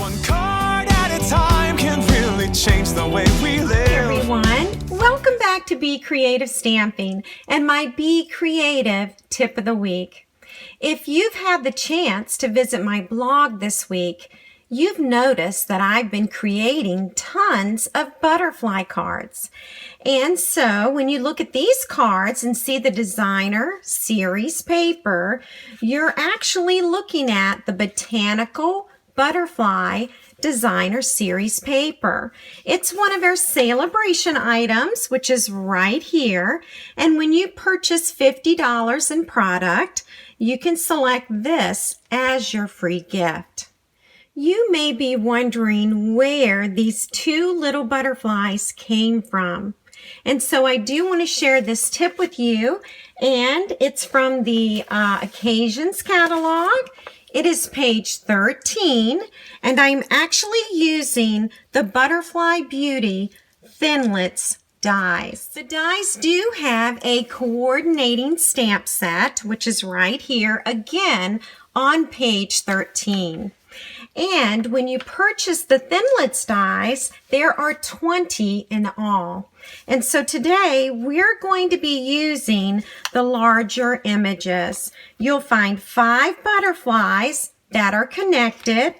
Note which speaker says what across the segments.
Speaker 1: One card at a time can really change the way we live.
Speaker 2: Hey everyone, welcome back to Be Creative Stamping and my Be Creative tip of the week. If you've had the chance to visit my blog this week, you've noticed that I've been creating tons of butterfly cards. And so when you look at these cards and see the designer series paper, you're actually looking at the Botanical Butterfly Designer Series paper. It's one of our celebration items, which is right here. And when you purchase $50 in product, you can select this as your free gift. You may be wondering where these two little butterflies came from. And so I do want to share this tip with you, and it's from the Occasions catalog. It is page 13, and I'm actually using the Butterfly Beauty Thinlits Dies. The dies do have a coordinating stamp set, which is right here again on page 13. And when you purchase the Thinlits dies, there are 20 in all. And so today we're going to be using the larger images. You'll find 5 butterflies that are connected.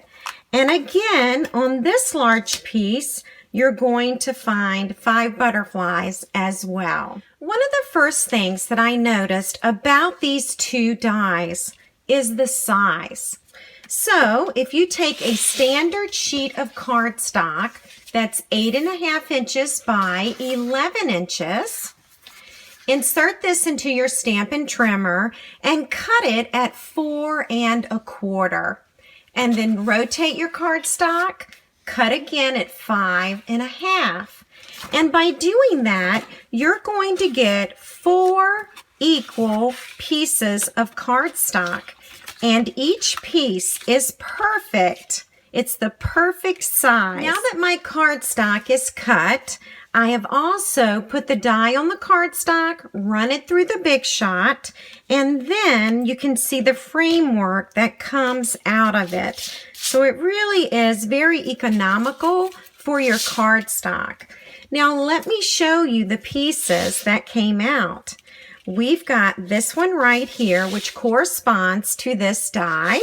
Speaker 2: And again, on this large piece, you're going to find 5 butterflies as well. One of the first things that I noticed about these two dies is the size. So if you take a standard sheet of cardstock that's 8.5 inches by 11 inches, insert this into your Stampin' Trimmer and cut it at 4 1/4. And then rotate your cardstock, cut again at 5 1/2. And by doing that, you're going to get 4 equal pieces of cardstock. And each piece is perfect. It's the perfect size. Now that my cardstock is cut, I have also put the die on the cardstock, run it through the Big Shot, and then you can see the framework that comes out of it. So it really is very economical for your cardstock. Now let me show you the pieces that came out. We've got this one right here, which corresponds to this die.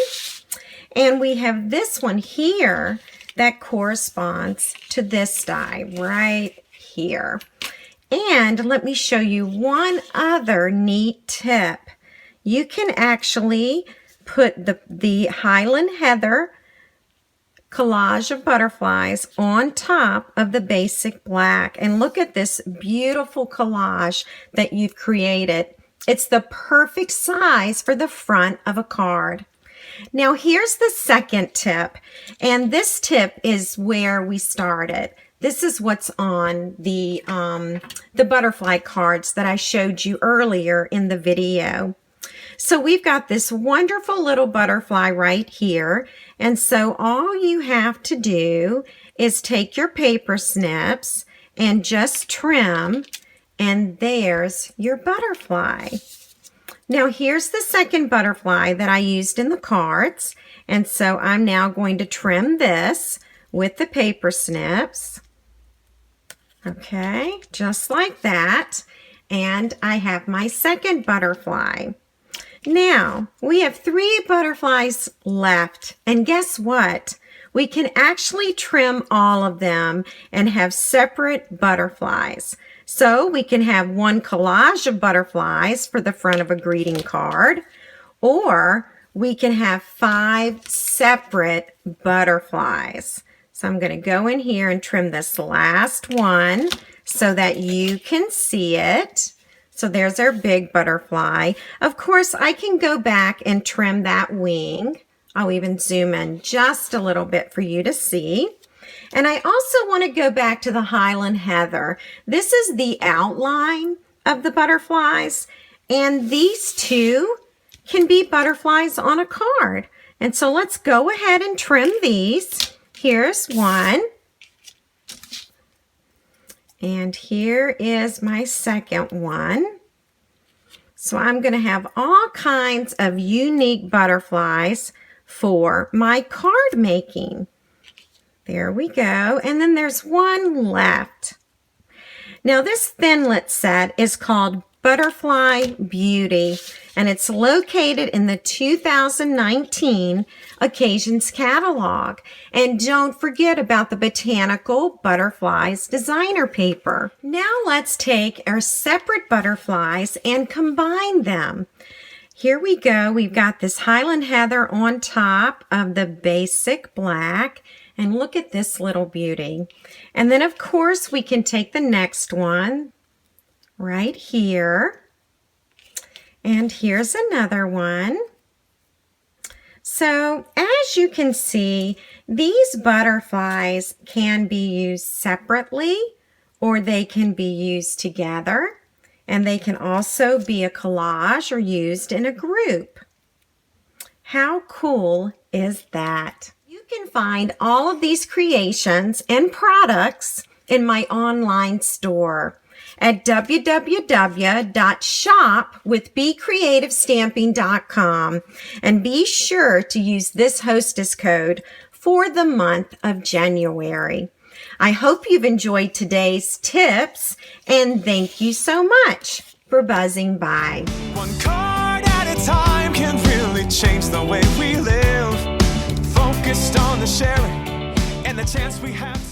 Speaker 2: And we have this one here that corresponds to this die right here. And let me show you one other neat tip. You can actually put the Highland Heather collage of butterflies on top of the basic black. And look at this beautiful collage that you've created. It's the perfect size for the front of a card. Now here's the second tip, and this tip is where we started. This is what's on the butterfly cards that I showed you earlier in the video. So we've got this wonderful little butterfly right here. And so all you have to do is take your paper snips and just trim, and there's your butterfly. Now here's the second butterfly that I used in the cards. And so I'm now going to trim this with the paper snips. Okay, just like that. And I have my second butterfly. Now, we have 3 butterflies left, and guess what? We can actually trim all of them and have separate butterflies. So we can have one collage of butterflies for the front of a greeting card, or we can have 5 separate butterflies. So I'm going to go in here and trim this last one so that you can see it. So there's our big butterfly. Of course, I can go back and trim that wing. I'll even zoom in just a little bit for you to see. And I also want to go back to the Highland Heather. This is the outline of the butterflies. And these two can be butterflies on a card. And so let's go ahead and trim these. Here's one. And here is my second one. So I'm going to have all kinds of unique butterflies for my card making. There we go. And then there's one left. Now this Thinlit set is called Butterfly Beauty, and it's located in the 2019 Occasions catalog. And don't forget about the Botanical Butterflies designer paper. Now let's take our separate butterflies and combine them. Here we go. We've got this Highland Heather on top of the basic black. And look at this little beauty. And then, of course, we can take the next one right here. And here's another one. So, as you can see, these butterflies can be used separately or they can be used together. And they can also be a collage or used in a group. How cool is that? You can find all of these creations and products in my online store at www.shopwithbecreativestamping.com, and be sure to use this hostess code for the month of January. I hope you've enjoyed today's tips, and thank you so much for buzzing by.
Speaker 1: One card at a time can really change the way we live. Focused on the sharing and the chance we have to